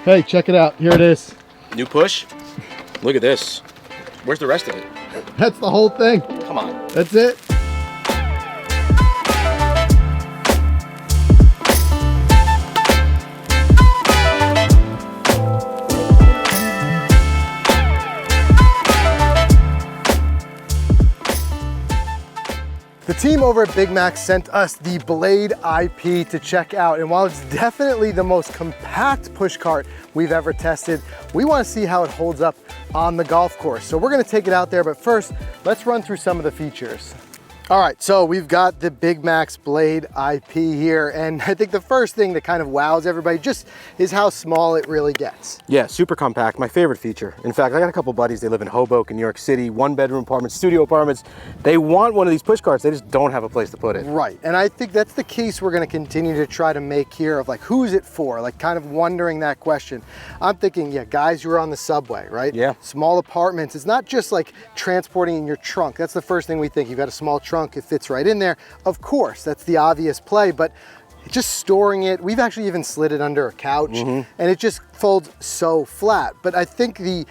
Hey, check it out. Here it is. New push? Look at this. Where's the rest of it? That's the whole thing. Come on. That's it. The team over at Big Mac sent us the Blade IP to check out, and while it's definitely the most compact push cart we've ever tested, we want to see how it holds up on the golf course. So we're going to take it out there, but first, let's run through some of the features. All right, so we've got the Big Mac's Blade IP here, and I think the first thing that kind of wows everybody just is how small it really gets. Yeah, super compact, my favorite feature. In fact, I got a couple buddies, they live in Hoboken, New York City, 1-bedroom apartments, studio apartments. They want one of these push carts, they just don't have a place to put it. Right, and I think that's the case we're gonna continue to try to make here of like, who's it for? Like kind of wondering that question. I'm thinking, yeah, guys who are on the subway, right? Yeah. Small apartments, it's not just like transporting in your trunk. That's the first thing we think. You've got a small trunk, it fits right in there. Of course, that's the obvious play, but just storing it, we've actually even slid it under a couch and it just folds so flat. But I think the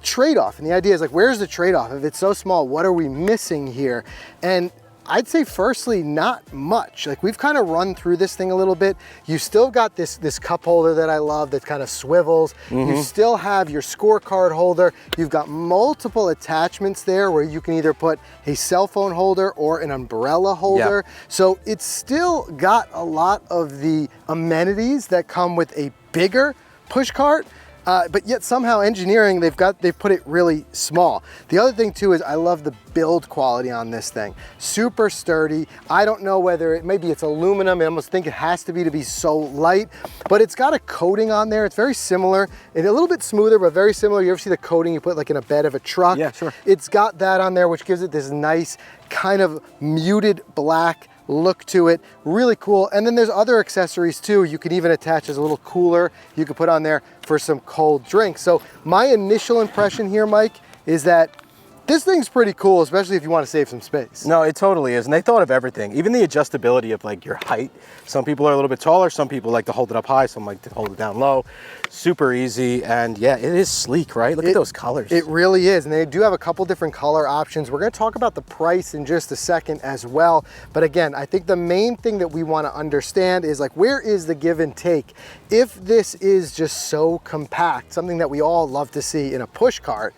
trade-off and the idea is like, where's the trade-off? If it's so small, what are we missing here? And I'd say firstly, not much. Like we've kind of run through this thing a little bit. You still got this cup holder that I love that kind of swivels. You still have your scorecard holder. You've got multiple attachments there where you can either put a cell phone holder or an umbrella holder. So it's still got a lot of the amenities that come with a bigger push cart. But yet somehow engineering, they've put it really small. The other thing too is I love the build quality on this thing. Super sturdy. I don't know whether maybe it's aluminum. I almost think it has to be so light, but it's got a coating on there. It's very similar and a little bit smoother, but very similar. You ever see the coating you put like in a bed of a truck? Yeah, sure. It's got that on there, which gives it this nice kind of muted black look to it. Really cool. And then there's other accessories too. You can even attach as a little cooler you could put on there for some cold drinks. So my initial impression here, Mike, is that this thing's pretty cool, especially if you want to save some space. No, it totally is. And they thought of everything, even the adjustability of like your height. Some people are a little bit taller. Some people like to hold it up high. Some like to hold it down low. Super easy. And yeah, it is sleek, right? Look at those colors. It really is. And they do have a couple different color options. We're going to talk about the price in just a second as well. But again, I think the main thing that we want to understand is like, where is the give and take? If this is just so compact, something that we all love to see in a push cart,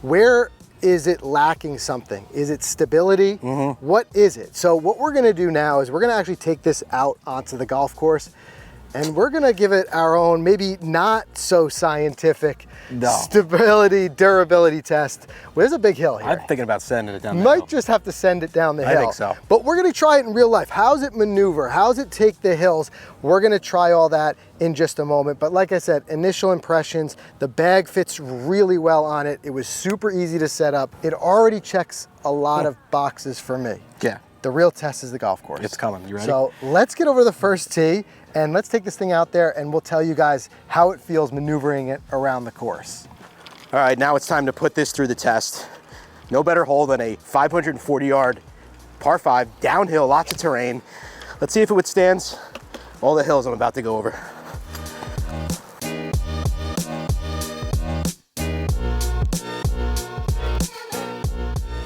where is it lacking something? Is it stability? What is it? So what we're gonna do now is we're gonna actually take this out onto the golf course and we're gonna give it our own, maybe not so scientific stability, durability test. Well, there's a big hill here. I'm thinking about sending it down the hill. Might just have to send it down the hill. I think so. But we're gonna try it in real life. How's it maneuver? How's it take the hills? We're gonna try all that in just a moment. But like I said, initial impressions, the bag fits really well on it. It was super easy to set up. It already checks a lot of boxes for me. Yeah. The real test is the golf course. It's coming. You ready? So let's get over to the first tee and let's take this thing out there and we'll tell you guys how it feels maneuvering it around the course. All right, now it's time to put this through the test. No better hole than a 540-yard par 5, downhill, lots of terrain. Let's see if it withstands all the hills I'm about to go over.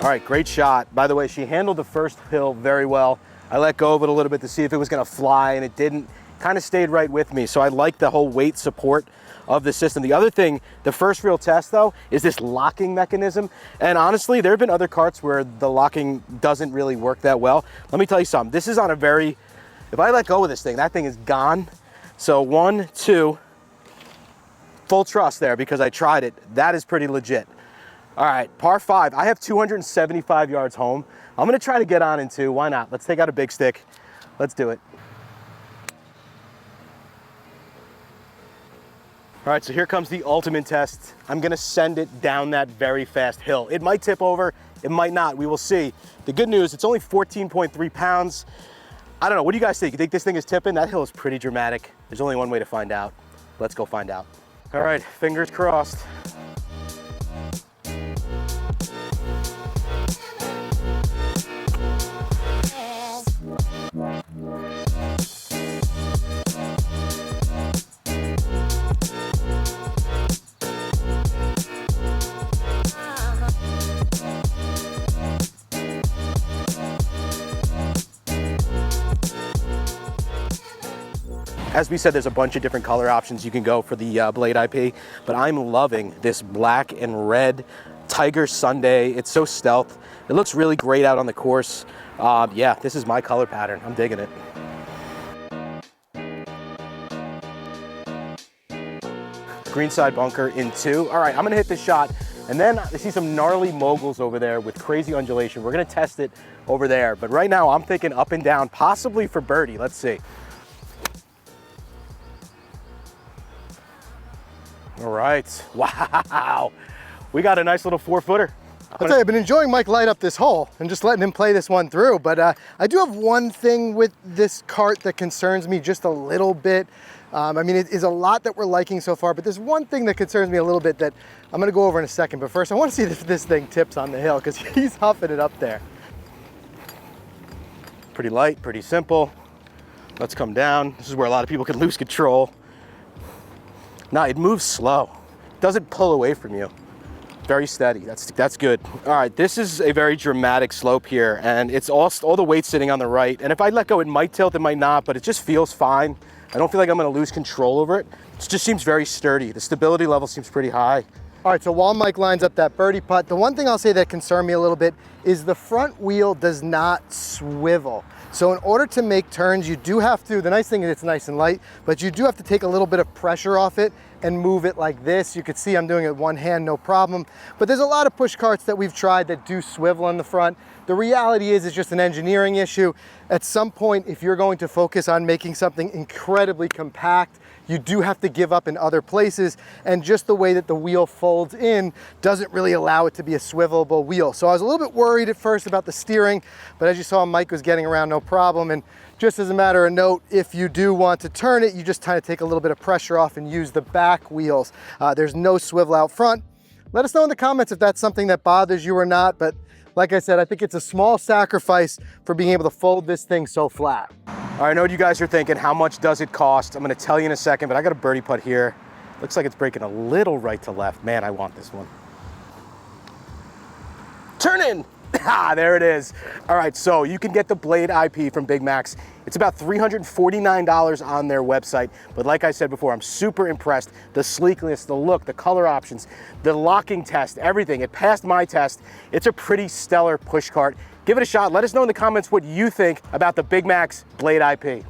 All right, great shot. By the way, she handled the first hill very well. I let go of it a little bit to see if it was gonna fly and it didn't. Kind of stayed right with me. So I like the whole weight support of the system. The other thing, the first real test though, is this locking mechanism. And honestly, there have been other carts where the locking doesn't really work that well. Let me tell you something, this is on a very, if I let go of this thing, that thing is gone. So 1, 2, full trust there because I tried it. That is pretty legit. All right, par 5, I have 275 yards home. I'm gonna try to get on in 2, why not? Let's take out a big stick, let's do it. All right, so here comes the ultimate test. I'm gonna send it down that very fast hill. It might tip over, it might not, we will see. The good news, it's only 14.3 pounds. I don't know, what do you guys think? You think this thing is tipping? That hill is pretty dramatic. There's only one way to find out. Let's go find out. All right, fingers crossed. As we said, there's a bunch of different color options you can go for the Blade IP, but I'm loving this black and red Tiger Sunday. It's so stealth. It looks really great out on the course. Yeah, this is my color pattern. I'm digging it. Greenside bunker in 2. All right, I'm gonna hit this shot, and then I see some gnarly moguls over there with crazy undulation. We're gonna test it over there, but right now I'm thinking up and down, possibly for birdie. Let's see. All right, wow. We got a nice little 4-footer. I'll tell you, I've been enjoying Mike light up this hole and just letting him play this one through, but I do have one thing with this cart that concerns me just a little bit. I mean, it is a lot that we're liking so far, but there's one thing that concerns me a little bit that I'm gonna go over in a second, but first I wanna see if this thing tips on the hill, because he's huffing it up there. Pretty light, pretty simple. Let's come down. This is where a lot of people can lose control. No, it moves slow. It doesn't pull away from you. Very steady, that's good. All right, this is a very dramatic slope here, and it's all the weight sitting on the right, and if I let go, it might tilt, it might not, but it just feels fine. I don't feel like I'm gonna lose control over it. It just seems very sturdy. The stability level seems pretty high. All right, so while Mike lines up that birdie putt, the one thing I'll say that concerned me a little bit is the front wheel does not swivel. So in order to make turns, you do have to, the nice thing is it's nice and light, but you do have to take a little bit of pressure off it and move it like this. You can see I'm doing it with one hand, no problem. But there's a lot of push carts that we've tried that do swivel in the front. The reality is it's just an engineering issue. At some point, if you're going to focus on making something incredibly compact, you do have to give up in other places, and just the way that the wheel folds in doesn't really allow it to be a swivelable wheel. So I was a little bit worried at first about the steering, but as you saw, Mike was getting around no problem. And just as a matter of note, if you do want to turn it, you just kind of take a little bit of pressure off and use the back wheels. There's no swivel out front. Let us know in the comments if that's something that bothers you or not, but like I said, I think it's a small sacrifice for being able to fold this thing so flat. All right, I know what you guys are thinking. How much does it cost? I'm gonna tell you in a second, but I got a birdie putt here. Looks like it's breaking a little right to left. Man, I want this one. Turn in. Ah, there it is. All right, so you can get the Blade IP from Big Macs. It's about $349 on their website, but like I said before, I'm super impressed. The sleekness, the look, the color options, the locking test, everything. It passed my test. It's a pretty stellar push cart. Give it a shot. Let us know in the comments what you think about the Big Macs Blade IP.